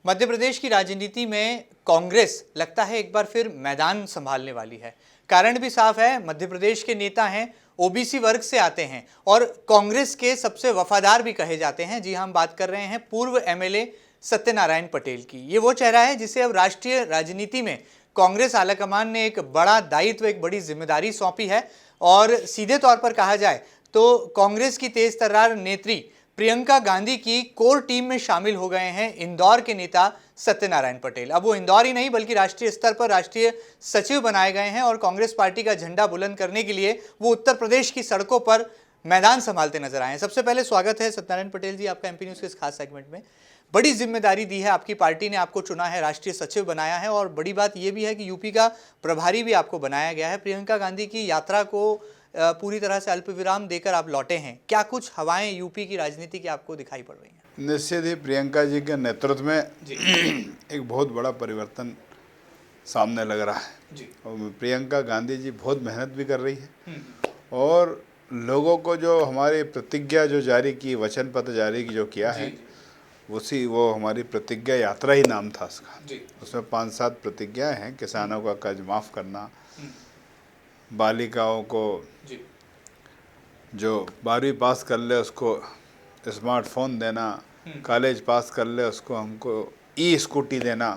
मध्य प्रदेश की राजनीति में कांग्रेस लगता है एक बार फिर मैदान संभालने वाली है। कारण भी साफ है, मध्य प्रदेश के नेता हैं, ओबीसी वर्ग से आते हैं और कांग्रेस के सबसे वफादार भी कहे जाते हैं। जी, हम बात कर रहे हैं पूर्व एमएलए सत्यनारायण पटेल की। ये वो चेहरा है जिसे अब राष्ट्रीय राजनीति में कांग्रेस आलाकमान ने एक बड़ा दायित्व, एक बड़ी जिम्मेदारी सौंपी है। और सीधे तौर पर कहा जाए तो कांग्रेस की तेज तर्रार नेत्री प्रियंका गांधी की कोर टीम में शामिल हो गए हैं इंदौर के नेता सत्यनारायण पटेल। अब वो इंदौर ही नहीं बल्कि राष्ट्रीय स्तर पर राष्ट्रीय सचिव बनाए गए हैं और कांग्रेस पार्टी का झंडा बुलंद करने के लिए वो उत्तर प्रदेश की सड़कों पर मैदान संभालते नजर आए हैं। सबसे पहले स्वागत है सत्यनारायण पटेल जी आपका एमपी न्यूज़ के इस खास सेगमेंट में। बड़ी जिम्मेदारी दी है, आपकी पार्टी ने आपको चुना है, राष्ट्रीय सचिव बनाया है और बड़ी बात यह भी है कि यूपी का प्रभारी भी आपको बनाया गया है। प्रियंका गांधी की यात्रा को पूरी तरह से अल्पविराम देकर आप लौटे हैं। क्या कुछ हवाएं यूपी की राजनीति की आपको दिखाई पड़ रही हैं? निश्चित ही प्रियंका जी के नेतृत्व में एक बहुत बड़ा परिवर्तन सामने लग रहा है जी। और प्रियंका गांधी जी बहुत मेहनत भी कर रही है और लोगों को जो हमारी प्रतिज्ञा जो जारी की, वचन पत्र जारी की जो किया है वो हमारी प्रतिज्ञा यात्रा ही नाम था उसका। उसमें 5-7 प्रतिज्ञाएं हैं। किसानों का कर्ज माफ़ करना, बालिकाओं को जो 12वीं पास कर ले उसको स्मार्टफोन देना, कॉलेज पास कर ले उसको हमको स्कूटी देना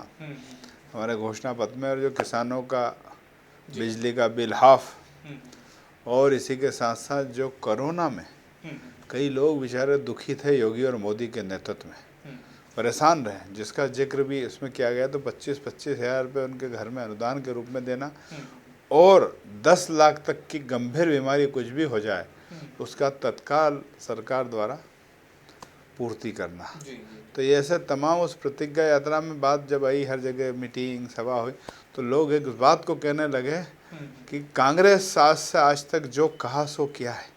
हमारे घोषणा पत्र में, और जो किसानों का बिजली का बिल हाफ, और इसी के साथ साथ जो कोरोना में कई लोग बेचारे दुखी थे योगी और मोदी के नेतृत्व में, परेशान रहे, जिसका जिक्र भी इसमें किया गया। तो 25-25 हज़ार रुपये उनके घर में अनुदान के रूप में देना और 10 लाख तक की गंभीर बीमारी कुछ भी हो जाए उसका तत्काल सरकार द्वारा पूर्ति करना। तो ये ऐसे तमाम उस प्रतिज्ञा यात्रा में बात जब आई, हर जगह मीटिंग सभा हुई, तो लोग एक बात को कहने लगे कि कांग्रेस आज तक जो कहा सो किया है।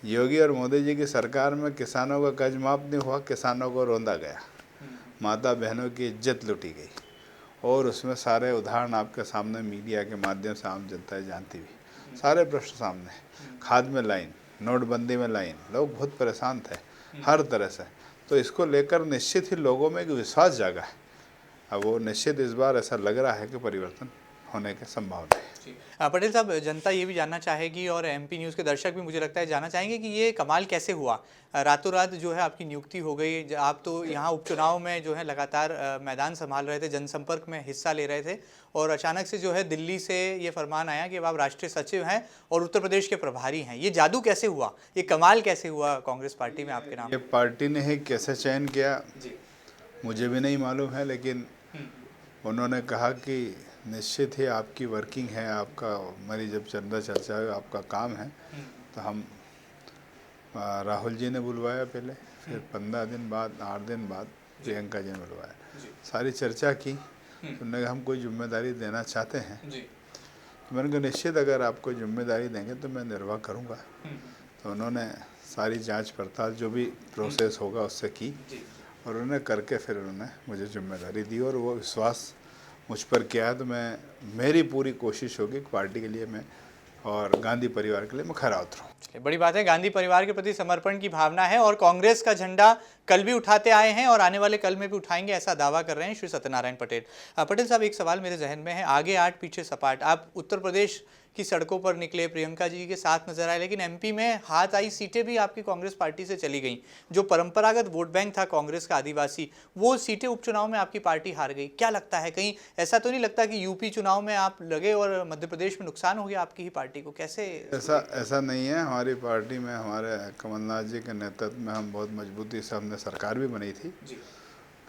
योगी और मोदी जी की सरकार में किसानों का कर्ज माफ नहीं हुआ, किसानों को रोंदा गया, माता बहनों की इज्जत लूटी गई, और उसमें सारे उदाहरण आपके सामने मीडिया के माध्यम से आम जनता जानती भी, सारे प्रश्न सामने। खाद में लाइन, नोटबंदी में लाइन, लोग बहुत परेशान थे हर तरह से। तो इसको लेकर निश्चित ही लोगों में एक विश्वास जागा है। अब वो निश्चित इस बार ऐसा लग रहा है कि परिवर्तन होने की संभावना है। पटेल साहब, जनता ये भी जानना चाहेगी और एमपी न्यूज़ के दर्शक भी मुझे लगता है जानना चाहेंगे कि ये कमाल कैसे हुआ, रातों रात जो है आपकी नियुक्ति हो गई। आप तो यहाँ उपचुनाव में जो है लगातार मैदान संभाल रहे थे, जनसंपर्क में हिस्सा ले रहे थे, और अचानक से जो है दिल्ली से ये फरमान आया कि अब आप राष्ट्रीय सचिव हैं और उत्तर प्रदेश के प्रभारी हैं। ये जादू कैसे हुआ, ये कमाल कैसे हुआ कांग्रेस पार्टी में आपके नाम? ये पार्टी ने ही कैसे चयन किया मुझे भी नहीं मालूम है, लेकिन उन्होंने कहा कि निश्चित ही आपकी वर्किंग है, आपका हमारी जब चर्चा है, आपका काम है। तो हम राहुल जी ने बुलवाया पहले, फिर 15 दिन बाद, 8 दिन बाद प्रियंका जी ने बुलवाया, सारी चर्चा की। तो उन्होंने हम कोई जिम्मेदारी देना चाहते हैं, तो मैंने कहा निश्चित अगर आप कोई जिम्मेदारी देंगे तो मैं निर्वाह करूँगा। तो उन्होंने सारी जांच पड़ताल जो भी प्रोसेस होगा उससे की, और उन्होंने करके फिर उन्होंने मुझे जिम्मेदारी दी, और वो विश्वास मुझ पर किया है। तो मेरी पूरी कोशिश होगी कि पार्टी के लिए मैं और गांधी परिवार के लिए मैं खरा उतरूँ। बड़ी बात है, गांधी परिवार के प्रति समर्पण की भावना है और कांग्रेस का झंडा कल भी उठाते आए हैं और आने वाले कल में भी उठाएंगे, ऐसा दावा कर रहे हैं श्री सत्यनारायण पटेल। पटेल साहब, एक सवाल मेरे जहन में है, आगे 8 पीछे सपाट। आप उत्तर प्रदेश की सड़कों पर निकले, प्रियंका जी के साथ नजर आए, लेकिन एमपी में हाथ आई सीटें भी आपकी कांग्रेस पार्टी से चली गई। जो परंपरागत वोट बैंक था कांग्रेस का आदिवासी, वो सीटें उपचुनाव में आपकी पार्टी हार गई। क्या लगता है, कहीं ऐसा तो नहीं लगता कि यूपी चुनाव में आप लगे और मध्य प्रदेश में नुकसान हो गया आपकी ही पार्टी को? कैसे? ऐसा नहीं है। हमारी पार्टी में हमारे कमलनाथ जी के नेतृत्व में हम बहुत मजबूती से, हमने सरकार भी बनी थी।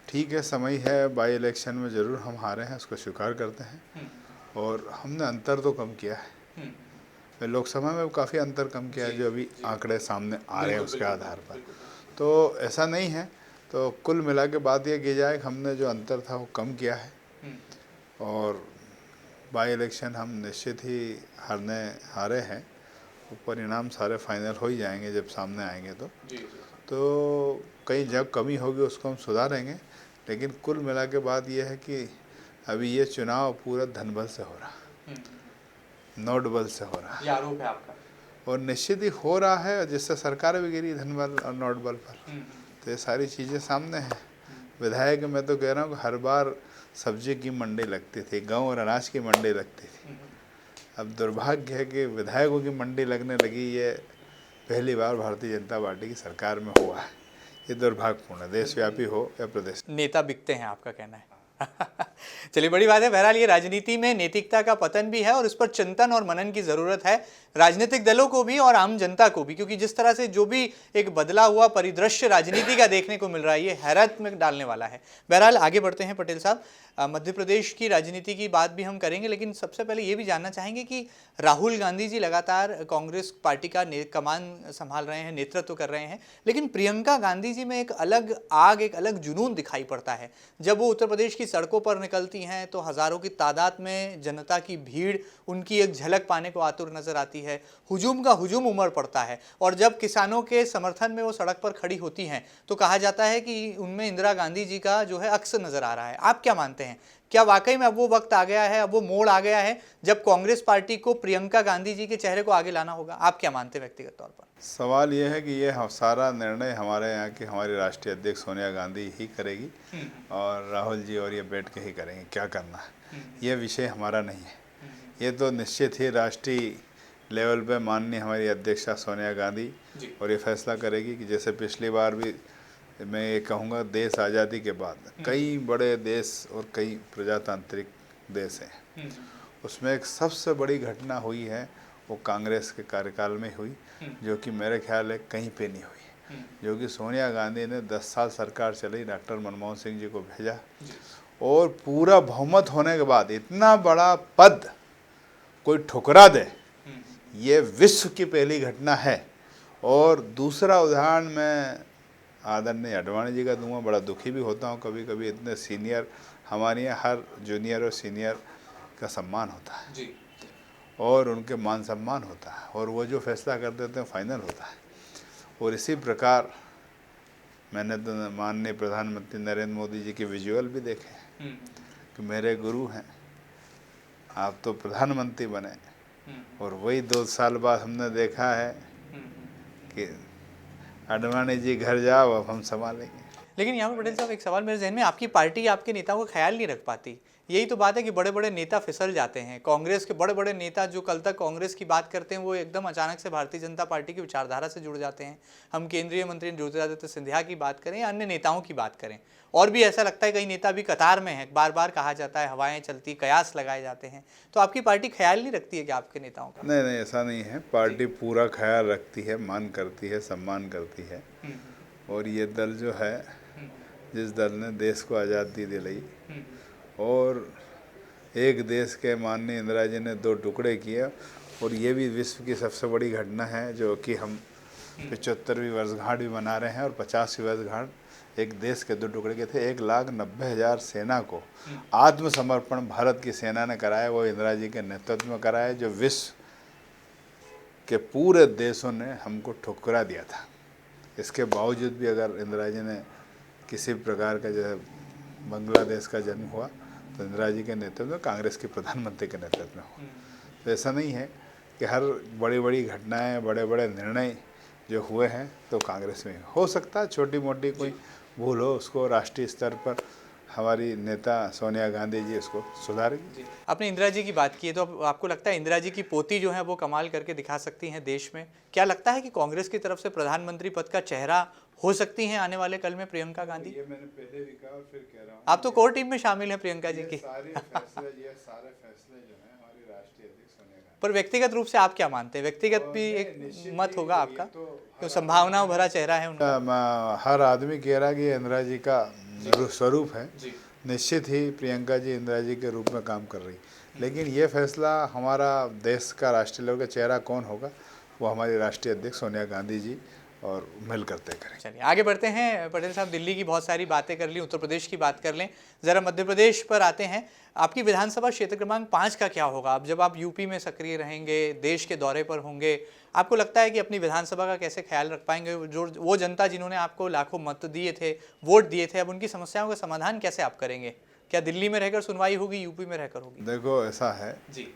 ठीक है, समय है, बाई इलेक्शन में ज़रूर हम हारे हैं, उसको स्वीकार करते हैं, और हमने अंतर तो कम किया है। लोकसभा में काफ़ी अंतर कम किया है, जो अभी आंकड़े सामने आ रहे हैं उसके आधार पर। तो ऐसा नहीं है। तो कुल मिला के बात यह की जाए कि हमने जो अंतर था वो कम किया है, और बाई इलेक्शन हम निश्चित ही हारे हैं। वो परिणाम सारे फाइनल हो ही जाएंगे जब सामने आएंगे। तो कहीं जब कमी होगी उसको हम सुधारेंगे, लेकिन कुल मिला के बात यह है कि अभी ये चुनाव पूरा धनबल से हो रहा, नोट बल से हो रहा है, आरोप है आपका, और निश्चित ही हो रहा है, जिससे सरकार भी गिरी धनबल और नोट बल पर। तो ये सारी चीज़ें सामने हैं। विधायक मैं तो कह रहा हूँ कि हर बार सब्जी की मंडी लगती थी, गेहूँ और अनाज की मंडी लगती थी। अब दुर्भाग्य है कि विधायकों की मंडी लगने लगी, ये पहली बार भारतीय जनता पार्टी की सरकार में हुआ है। ये दुर्भाग्यपूर्ण है, देशव्यापी हो या प्रदेश। नेता बिकते हैं आपका कहना है। चलिए, बड़ी बात है। बहरहाल ये राजनीति में नैतिकता का पतन भी है और इस पर चिंतन और मनन की जरूरत है, राजनीतिक दलों को भी और आम जनता को भी, क्योंकि जिस तरह से जो भी एक बदला हुआ परिदृश्य राजनीति का देखने को मिल रहा है, ये हैरत में डालने वाला है। बहरहाल आगे बढ़ते हैं पटेल साहब। मध्य प्रदेश की राजनीति की बात भी हम करेंगे, लेकिन सबसे पहले ये भी जानना चाहेंगे कि राहुल गांधी जी लगातार कांग्रेस पार्टी का कमान संभाल रहे हैं, नेतृत्व कर रहे हैं, लेकिन प्रियंका गांधी जी में एक अलग आग, एक अलग जुनून दिखाई पड़ता है। जब वो उत्तर प्रदेश की सड़कों पर निकलती हैं तो हजारों की तादाद में जनता की भीड़ उनकी एक झलक पाने को आतुर नजर आती है, हुजूम का हुजूम उमड़ पड़ता है। और जब किसानों के समर्थन में वो सड़क पर खड़ी होती हैं तो कहा जाता है कि उनमें इंदिरा गांधी जी का जो है अक्स नजर आ रहा है। आप क्या मानते हैं, क्या वाकई में अब वो वक्त आ गया है, अब वो मोड़ आ गया है जब कांग्रेस पार्टी को प्रियंका गांधी जी के चेहरे को आगे लाना होगा? आप क्या मानते हैं व्यक्तिगत तौर पर? सवाल ये है कि ये सारा निर्णय हमारे यहाँ की हमारी राष्ट्रीय अध्यक्ष सोनिया गांधी ही करेगी और राहुल जी और ये बैठ के ही करेंगे क्या करना है। ये विषय हमारा नहीं है। ये तो निश्चित ही राष्ट्रीय लेवल पे माननीय हमारी अध्यक्षा सोनिया गांधी और ये फैसला करेगी कि जैसे पिछली बार भी मैं ये कहूँगा, देश आज़ादी के बाद कई बड़े देश और कई प्रजातांत्रिक देश हैं, उसमें एक सबसे बड़ी घटना हुई है वो कांग्रेस के कार्यकाल में हुई, जो कि मेरे ख्याल है कहीं पे नहीं हुई, जो कि सोनिया गांधी ने 10 साल सरकार चलाई, डॉक्टर मनमोहन सिंह जी को भेजा और पूरा बहुमत होने के बाद इतना बड़ा पद कोई ठुकरा दे, ये विश्व की पहली घटना है। और दूसरा उदाहरण मैं आदरणीय अडवाणी जी का दूंगा। बड़ा दुखी भी होता हूँ कभी कभी, इतने सीनियर, हमारे यहाँ हर जूनियर और सीनियर का सम्मान होता है जी, और उनके मान सम्मान होता है, और वो जो फैसला कर देते हैं फाइनल होता है। और इसी प्रकार मैंने तो माननीय प्रधानमंत्री नरेंद्र मोदी जी के विजुअल भी देखे कि मेरे गुरु हैं, आप तो प्रधानमंत्री बने, और वही 2 साल बाद हमने देखा है कि अडवाणी जी घर जाओ, अब हम संभालेंगे। लेकिन यहाँ पर पटेल साहब एक सवाल मेरे जहन में, आपकी पार्टी आपके नेताओं का ख्याल नहीं रख पाती। यही तो बात है कि बड़े बड़े नेता फिसल जाते हैं। कांग्रेस के बड़े बड़े नेता जो कल तक कांग्रेस की बात करते हैं वो एकदम अचानक से भारतीय जनता पार्टी की विचारधारा से जुड़ जाते हैं। हम केंद्रीय मंत्री ज्योतिरादित्य सिंधिया की बात करें या अन्य नेताओं की बात करें, और भी ऐसा लगता है कई नेता भी कतार में हैं, बार बार कहा जाता है, हवाएं चलती, कयास लगाए जाते हैं। तो आपकी पार्टी ख्याल नहीं रखती है कि आपके नेताओं का? नहीं नहीं, ऐसा नहीं है। पार्टी पूरा ख्याल रखती है, मान करती है, सम्मान करती है। और ये दल जो है, जिस दल ने देश को आज़ादी दिलाई और एक देश के माननीय इंदिरा जी ने 2 टुकड़े किए, और ये भी विश्व की सबसे बड़ी घटना है जो कि हम 75वीं वर्षगांठ भी मना रहे हैं, और 50वीं वर्षगांठ एक देश के 2 टुकड़े के थे। 1,90,000 सेना को आत्मसमर्पण भारत की सेना ने कराया, वो इंदिरा जी के नेतृत्व में कराया, जो विश्व के पूरे देशों ने हमको ठुकरा दिया था। इसके बावजूद भी अगर इंदिरा जी ने किसी प्रकार का जो है बांग्लादेश का जन्म हुआ तो इंदिरा जी के नेतृत्व में, कांग्रेस के प्रधानमंत्री के नेतृत्व में हुआ। तो ऐसा नहीं है कि हर बड़ी बड़ी घटनाएं, बड़े बड़े निर्णय जो हुए हैं तो कांग्रेस में हो सकता है छोटी मोटी कोई भूल हो, उसको राष्ट्रीय स्तर पर हमारी नेता सोनिया गांधी जी इसको सुधारेगी। आपने इंदिरा जी की बात की है, तो आपको लगता है इंदिरा जी की पोती जो है वो कमाल करके दिखा सकती हैं देश में? क्या लगता है कि कांग्रेस की तरफ से प्रधानमंत्री पद का चेहरा हो सकती हैं आने वाले कल में प्रियंका गांधी? ये मैंने पहले भी कहा और फिर कह रहा हूँ, आप तो कोर टीम में शामिल हैं प्रियंका जी की। ये सारे फैसले जो हैं हमारी राष्ट्रीय अध्यक्ष सोनिया गांधी। पर व्यक्तिगत रूप से आप क्या मानते हैं? व्यक्तिगत भी एक मत होगा आपका, तो संभावनाओं भरा चेहरा है उनका। हर आदमी कह रहा कि इंदिरा जी का स्वरूप है, निश्चित ही प्रियंका जी इंदिरा जी के रूप में काम कर रही, लेकिन ये फैसला हमारा देश का राष्ट्रीय लेवल का चेहरा कौन होगा वो हमारी राष्ट्रीय अध्यक्ष सोनिया गांधी जी और मिल करते करें। चलिए आगे बढ़ते हैं। पटेल साहब, दिल्ली की बहुत सारी बातें कर ली, उत्तर प्रदेश की बात कर लें, ज़रा मध्य प्रदेश पर आते हैं। आपकी विधानसभा क्षेत्र क्रमांक 5 का क्या होगा? अब जब आप यूपी में सक्रिय रहेंगे, देश के दौरे पर होंगे, आपको लगता है कि अपनी विधानसभा का कैसे ख्याल रख पाएंगे? जो वो जनता जिन्होंने आपको लाखों मत दिए थे, वोट दिए थे, अब उनकी समस्याओं का समाधान कैसे आप करेंगे? क्या दिल्ली में रहकर सुनवाई होगी, यूपी में रहकर होगी? देखो ऐसा है जी,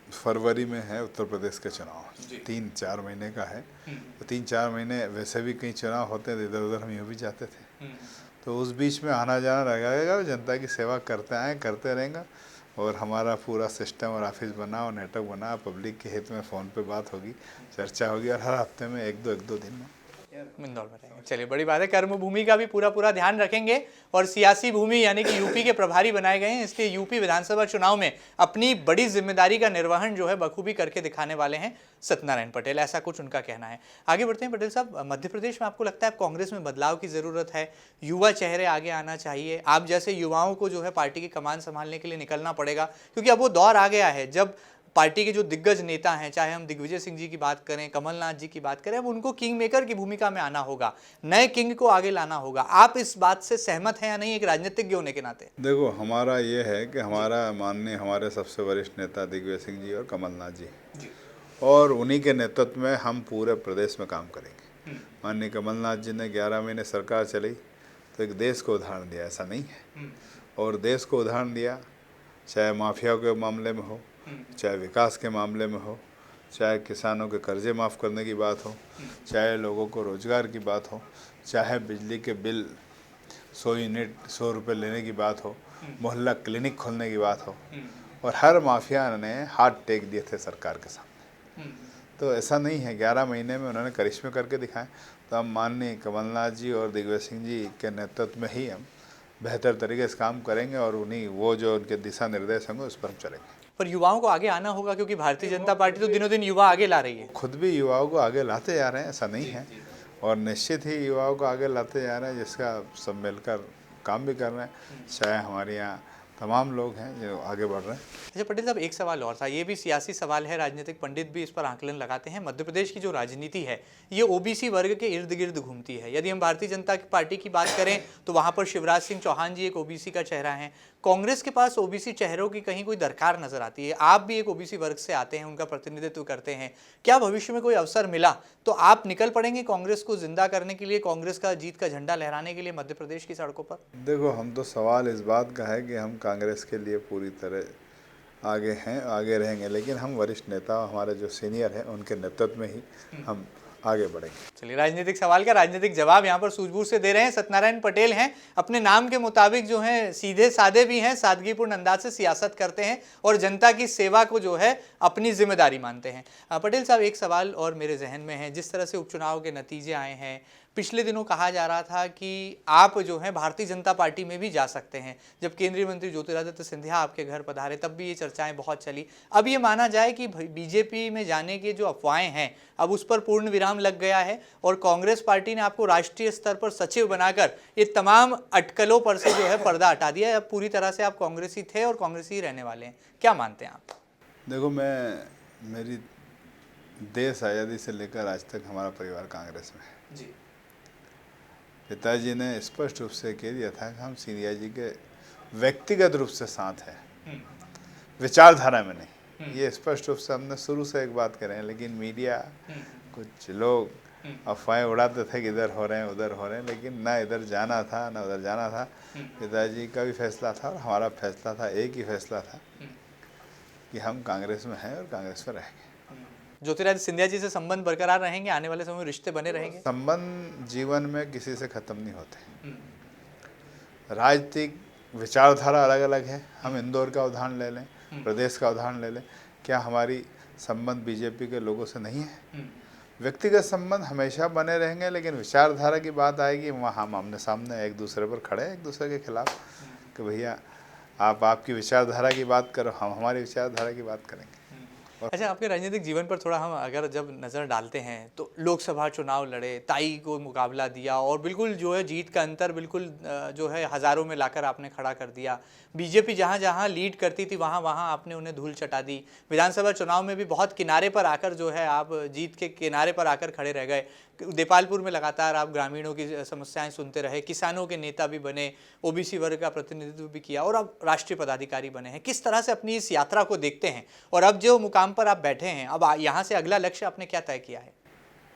फरवरी में है उत्तर प्रदेश के चुनाव, 3-4 महीने का है। तो 3-4 महीने वैसे भी कई चुनाव होते थे, इधर उधर हम यूँ भी जाते थे, तो उस बीच में आना जाना रहेगा, जनता की सेवा करते आए, करते रहेंगे। और हमारा पूरा सिस्टम और ऑफिस बना और नेटवर्क बना, पब्लिक के हित में फ़ोन पे बात होगी, चर्चा होगी, और हर हफ्ते में एक दो दिन में इंदौर में रहेंगे। चलिए, बड़ी बात है। कर्म भूमि का भी पूरा ध्यान रखेंगे और सियासी भूमि यानी कि यूपी के प्रभारी बनाए गए हैं, इसलिए यूपी विधानसभा चुनाव में अपनी बड़ी जिम्मेदारी का निर्वहन जो है बखूबी करके दिखाने वाले हैं सत्यनारायण पटेल, ऐसा कुछ उनका कहना है। आगे बढ़ते हैं पटेल साहब, मध्य प्रदेश में आपको लगता है कांग्रेस में बदलाव की जरूरत है, युवा चेहरे आगे आना चाहिए, आप जैसे युवाओं को जो है पार्टी की कमान संभालने के लिए निकलना पड़ेगा, क्योंकि अब वो दौर आ गया है जब पार्टी के जो दिग्गज नेता हैं, चाहे हम दिग्विजय सिंह जी की बात करें, कमलनाथ जी की बात करें, अब उनको किंग मेकर की भूमिका में आना होगा, नए किंग को आगे लाना होगा। आप इस बात से सहमत हैं या नहीं, एक राजनीतिज्ञ होने के नाते? देखो, हमारा ये है कि हमारा माननीय हमारे सबसे वरिष्ठ नेता दिग्विजय सिंह जी और कमलनाथ जी, और उन्हीं के नेतृत्व में हम पूरे प्रदेश में काम करेंगे। माननीय कमलनाथ जी ने 11 महीने सरकार चलाई तो एक देश को उदाहरण दिया, ऐसा नहीं है, और देश को उदाहरण दिया, चाहे माफियाओं के मामले में हो, चाहे विकास के मामले में हो, चाहे किसानों के कर्जे माफ़ करने की बात हो, चाहे लोगों को रोज़गार की बात हो, चाहे बिजली के बिल 100 यूनिट 100 रुपये लेने की बात हो, मोहल्ला क्लिनिक खोलने की बात हो, और हर माफिया ने हाथ टेक दिए थे सरकार के सामने। तो ऐसा नहीं है, 11 महीने में उन्होंने करिश्मे करके दिखाए। तो हम माननीय कमलनाथ जी और दिग्विजय सिंह जी के नेतृत्व में ही हम बेहतर तरीके से काम करेंगे, और उन्हीं वो जो उनके दिशा निर्देश होंगे उस पर हम चलेंगे। पर युवाओं को आगे आना होगा, क्योंकि भारतीय जनता पार्टी तो दिनों दिन युवा आगे ला रही है। खुद भी युवाओं को आगे लाते जा रहे हैं, ऐसा नहीं है, और निश्चित ही युवाओं को आगे लाते जा रहे हैं, जिसका सब मिलकर काम भी कर रहे हैं। चाहे हमारे यहाँ तमाम लोग हैं जो आगे बढ़ रहे हैं। अच्छा पटेल साहब, एक सवाल और था, ये भी सियासी सवाल है, राजनीतिक पंडित भी इस पर आकलन लगाते हैं। मध्य प्रदेश की जो राजनीति है ये ओबीसी वर्ग के इर्द गिर्द घूमती है। यदि हम भारतीय जनता पार्टी की बात करें तो वहां पर शिवराज सिंह चौहान जी एक ओबीसी का चेहरा है, कांग्रेस के पास ओबीसी चेहरों की कहीं कोई दरकार नजर आती है। आप भी एक ओबीसी वर्ग से आते हैं, उनका प्रतिनिधित्व करते हैं, क्या भविष्य में कोई अवसर मिला तो आप निकल पड़ेंगे कांग्रेस को जिंदा करने के लिए, कांग्रेस का जीत का झंडा लहराने के लिए मध्य प्रदेश की सड़कों पर? देखो, हम तो सवाल इस बात का है कि हम कांग्रेस के लिए पूरी तरह आगे हैं, आगे रहेंगे, लेकिन हम वरिष्ठ नेता, हमारे जो सीनियर हैं, उनके नेतृत्व में ही हम आगे बढ़ेंगे। चलिए, राजनीतिक सवाल का राजनीतिक जवाब यहाँ पर सूझबूझ से दे रहे हैं सत्यनारायण पटेल हैं, अपने नाम के मुताबिक जो हैं सीधे साधे भी हैं, सादगीपूर्ण अंदाज से सियासत करते हैं और जनता की सेवा को जो है अपनी जिम्मेदारी मानते हैं। पटेल साहब, एक सवाल और मेरे जहन में है, जिस तरह से उपचुनाव के नतीजे आए हैं, पिछले दिनों कहा जा रहा था कि आप जो है भारतीय जनता पार्टी में भी जा सकते हैं। जब केंद्रीय मंत्री ज्योतिरादित्य सिंधिया आपके घर पधारे तब भी ये चर्चाएं बहुत चली। अब ये माना जाए कि बीजेपी में जाने की जो अफवाहें हैं अब उस पर पूर्ण विराम लग गया है और कांग्रेस पार्टी ने आपको राष्ट्रीय स्तर पर सचिव बनाकर ये तमाम अटकलों पर से जो है पर्दा हटा दिया है। अब पूरी तरह से आप कांग्रेसी थे और कांग्रेसी रहने वाले हैं, क्या मानते हैं आप? देखो, मेरी देश आज़ादी से लेकर आज तक हमारा परिवार कांग्रेस में है जी। पिताजी ने स्पष्ट रूप से कह दिया था कि हम सिंधिया जी के व्यक्तिगत रूप से साथ हैं, विचारधारा में नहीं। ये स्पष्ट रूप से हमने शुरू से एक बात करें, लेकिन मीडिया कुछ लोग अफवाहें उड़ाते थे कि इधर हो रहे हैं उधर हो रहे हैं, लेकिन ना इधर जाना था ना उधर जाना था। पिताजी का भी फैसला था और हमारा फैसला था, एक ही फैसला था कि हम कांग्रेस में हैं और कांग्रेस में रहेंगे। ज्योतिरादित्य सिंधिया जी से संबंध बरकरार रहेंगे, आने वाले समय में रिश्ते बने रहेंगे? संबंध जीवन में किसी से खत्म नहीं होते। राजनीतिक विचारधारा अलग अलग है। हम इंदौर का उदाहरण ले लें, प्रदेश का उदाहरण ले लें, क्या हमारी संबंध बीजेपी के लोगों से नहीं है? व्यक्तिगत संबंध हमेशा बने रहेंगे, लेकिन विचारधारा की बात आएगी वहाँ हम आमने सामने एक दूसरे पर खड़े हैं, एक दूसरे के खिलाफ, कि भैया आप आपकी विचारधारा की बात करो, हम हमारी विचारधारा की बात करेंगे। अच्छा, आपके राजनीतिक जीवन पर थोड़ा हम अगर जब नज़र डालते हैं तो लोकसभा चुनाव लड़े, ताई को मुकाबला दिया और बिल्कुल जो है जीत का अंतर बिल्कुल जो है हज़ारों में लाकर आपने खड़ा कर दिया। बीजेपी जहाँ जहाँ लीड करती थी वहाँ वहाँ आपने उन्हें धूल चटा दी। विधानसभा चुनाव में भी बहुत किनारे पर आकर जो है आप जीत के किनारे पर आकर खड़े रह गए। देपालपुर में लगातार आप ग्रामीणों की समस्याएं सुनते रहे, किसानों के नेता भी बने, ओबीसी वर्ग का प्रतिनिधित्व भी किया और अब राष्ट्रीय पदाधिकारी बने हैं। किस तरह से अपनी इस यात्रा को देखते हैं और अब जो मुकाम पर आप बैठे हैं, अब यहाँ से अगला लक्ष्य आपने क्या तय किया है?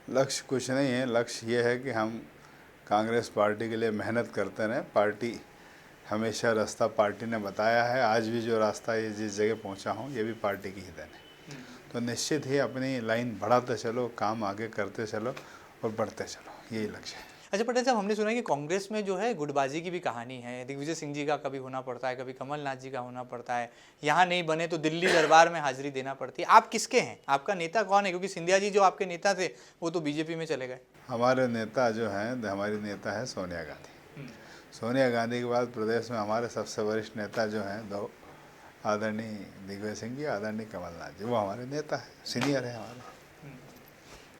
लक्ष्य कुछ नहीं है, लक्ष्य ये है कि हम कांग्रेस पार्टी के लिए मेहनत करते रहें। पार्टी हमेशा रास्ता पार्टी ने बताया है, आज भी जो रास्ता ये जिस जगह पहुँचा हूँ ये भी पार्टी की ही देन है। तो निश्चित ही अपनी लाइन बढ़ाते चलो, काम आगे करते चलो और बढ़ते चलो, यही लक्ष्य है। अच्छा पटेल साहब, हमने सुना है कि कांग्रेस में जो है गुटबाजी की भी कहानी है। दिग्विजय सिंह जी का कभी होना पड़ता है, कभी कमलनाथ जी का होना पड़ता है, यहाँ नहीं बने तो दिल्ली दरबार में हाजिरी देना पड़ती है। आप किसके हैं, आपका नेता कौन है? क्योंकि सिंधिया जी जो आपके नेता थे वो तो बीजेपी में चले गए। हमारे नेता जो हैं, हमारी नेता है सोनिया गांधी। सोनिया गांधी के बाद प्रदेश में हमारे सबसे वरिष्ठ नेता जो हैं दो, आदरणीय दिग्विजय सिंह जी, आदरणीय कमलनाथ जी, वो हमारे नेता है, सीनियर है हमारे।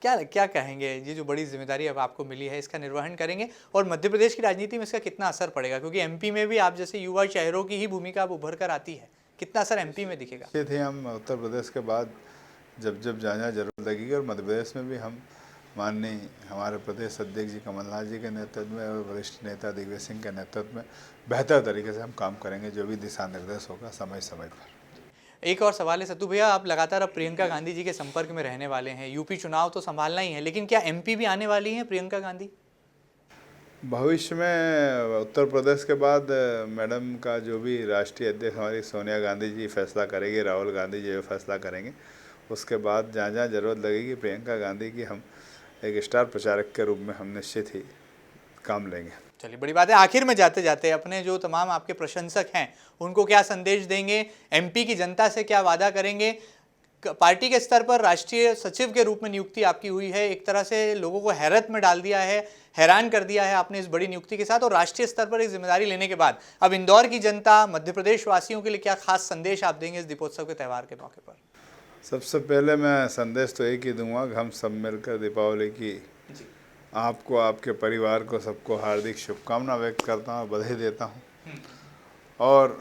क्या क्या कहेंगे, ये जो बड़ी जिम्मेदारी अब आपको मिली है इसका निर्वहन करेंगे और मध्य प्रदेश की राजनीति में इसका कितना असर पड़ेगा? क्योंकि एमपी में भी आप जैसे युवा चेहरों की ही भूमिका अब उभर कर आती है, कितना असर एमपी में दिखेगा? ये थे हम उत्तर प्रदेश के बाद जब जहाँ जरूरत लगेगी, और मध्य प्रदेश में भी हम माननीय हमारे प्रदेश अध्यक्ष जी कमलनाथ जी के नेतृत्व में और वरिष्ठ नेता दिग्विजय सिंह के नेतृत्व में बेहतर तरीके से हम काम करेंगे, जो भी दिशा निर्देश होगा समय समय पर। एक और सवाल है सत्तू भैया, आप लगातार अब प्रियंका गांधी जी के संपर्क में रहने वाले हैं, यूपी चुनाव तो संभालना ही है, लेकिन क्या एमपी भी आने वाली हैं प्रियंका गांधी? भविष्य में उत्तर प्रदेश के बाद मैडम का जो भी राष्ट्रीय अध्यक्ष हमारी सोनिया गांधी जी फैसला करेगी, राहुल गांधी जी फैसला करेंगे, उसके बाद जहाँ जहाँ जरूरत लगेगी प्रियंका गांधी की हम एक स्टार प्रचारक के रूप में हम निश्चित ही काम लेंगे। चलिए, बड़ी बात है। आखिर में जाते जाते अपने जो तमाम आपके प्रशंसक हैं उनको क्या संदेश देंगे, एमपी की जनता से क्या वादा करेंगे? पार्टी के स्तर पर राष्ट्रीय सचिव के रूप में नियुक्ति आपकी हुई है, एक तरह से लोगों को हैरत में डाल दिया है, हैरान कर दिया है आपने इस बड़ी नियुक्ति के साथ, और राष्ट्रीय स्तर पर एक जिम्मेदारी लेने के बाद अब इंदौर की जनता, मध्य प्रदेश वासियों के लिए क्या खास संदेश आप देंगे इस दीपोत्सव के त्यौहार के मौके पर? सबसे पहले मैं संदेश तो एक ही दूंगा कि हम सब मिलकर दीपावली की आपको, आपके परिवार को, सबको हार्दिक शुभकामना व्यक्त करता हूँ, बधाई देता हूँ और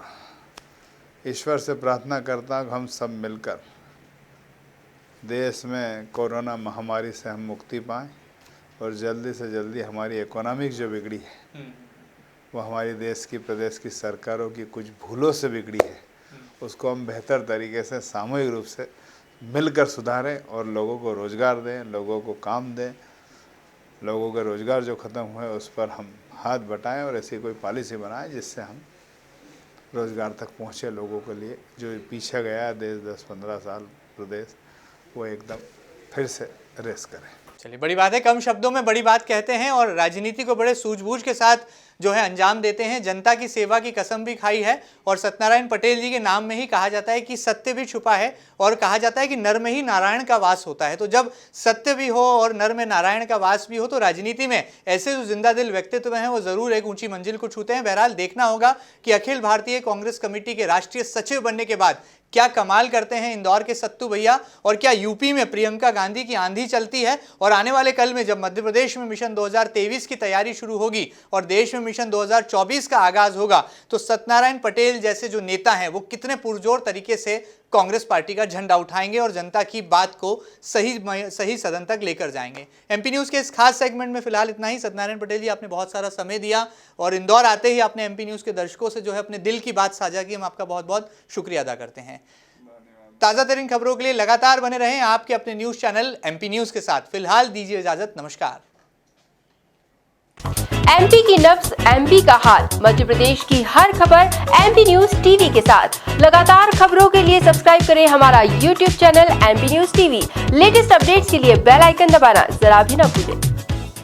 ईश्वर से प्रार्थना करता हूँ कि हम सब मिलकर देश में कोरोना महामारी से हम मुक्ति पाएँ और जल्दी से जल्दी हमारी इकोनॉमिक जो बिगड़ी है वो हमारी देश की, प्रदेश की सरकारों की कुछ भूलों से बिगड़ी है, उसको हम बेहतर तरीके से सामूहिक रूप से मिलकर सुधारें और लोगों को रोज़गार दें, लोगों को काम दें, लोगों के रोज़गार जो ख़त्म हुए उस पर हम हाथ बटाएं और ऐसी कोई पॉलिसी बनाएं जिससे हम रोज़गार तक पहुँचे लोगों के लिए। जो पीछे गया देश 10-15 साल प्रदेश, वो एकदम फिर से रेस करें। चलिए, बड़ी बात है, कम शब्दों में बड़ी बात कहते हैं और राजनीति को बड़े सूझबूझ के साथ जो है अंजाम देते हैं। जनता की सेवा की कसम भी खाई है और सत्यनारायण पटेल जी के नाम में ही कहा जाता है कि सत्य भी छुपा है और कहा जाता है कि नर में ही नारायण का वास होता है। तो जब सत्य भी हो और नर में नारायण का वास भी हो तो राजनीति में ऐसे जो जिंदा दिल व्यक्तित्व हैं वो जरूर एक ऊंची मंजिल को छूते हैं। बहरहाल देखना होगा कि अखिल भारतीय कांग्रेस कमेटी के राष्ट्रीय सचिव बनने के बाद क्या कमाल करते हैं इंदौर के सत्तू भैया, और क्या यूपी में प्रियंका गांधी की आंधी चलती है। और आने वाले कल में जब मध्य प्रदेश में मिशन 2023 की तैयारी शुरू होगी और देश में मिशन 2024 का आगाज होगा तो सत्यनारायण पटेल जैसे जो नेता हैं वो कितने पुरजोर तरीके से कांग्रेस पार्टी का झंडा उठाएंगे और जनता की बात को सही सदन तक लेकर जाएंगे। एमपी न्यूज़ के इस खास सेगमेंट में फिलहाल इतना ही। सत्यनारायण पटेल जी, आपने बहुत सारा समय दिया और इंदौर आते ही आपने एमपी न्यूज़ के दर्शकों से जो है अपने दिल की बात साझा की, हम आपका बहुत बहुत शुक्रिया अदा करते हैं। ताज़ा तरीन खबरों के लिए लगातार बने रहें आपके अपने न्यूज़ चैनल एमपी न्यूज़ के साथ। फिलहाल दीजिए इजाजत, नमस्कार। एमपी की नब्ज, एमपी का हाल, मध्य प्रदेश की हर खबर एमपी न्यूज टीवी के साथ। लगातार खबरों के लिए सब्सक्राइब करें हमारा YouTube channel MP news TV. Latest updates के लिए बेल आइकन दबाना जरा भी न भूलें।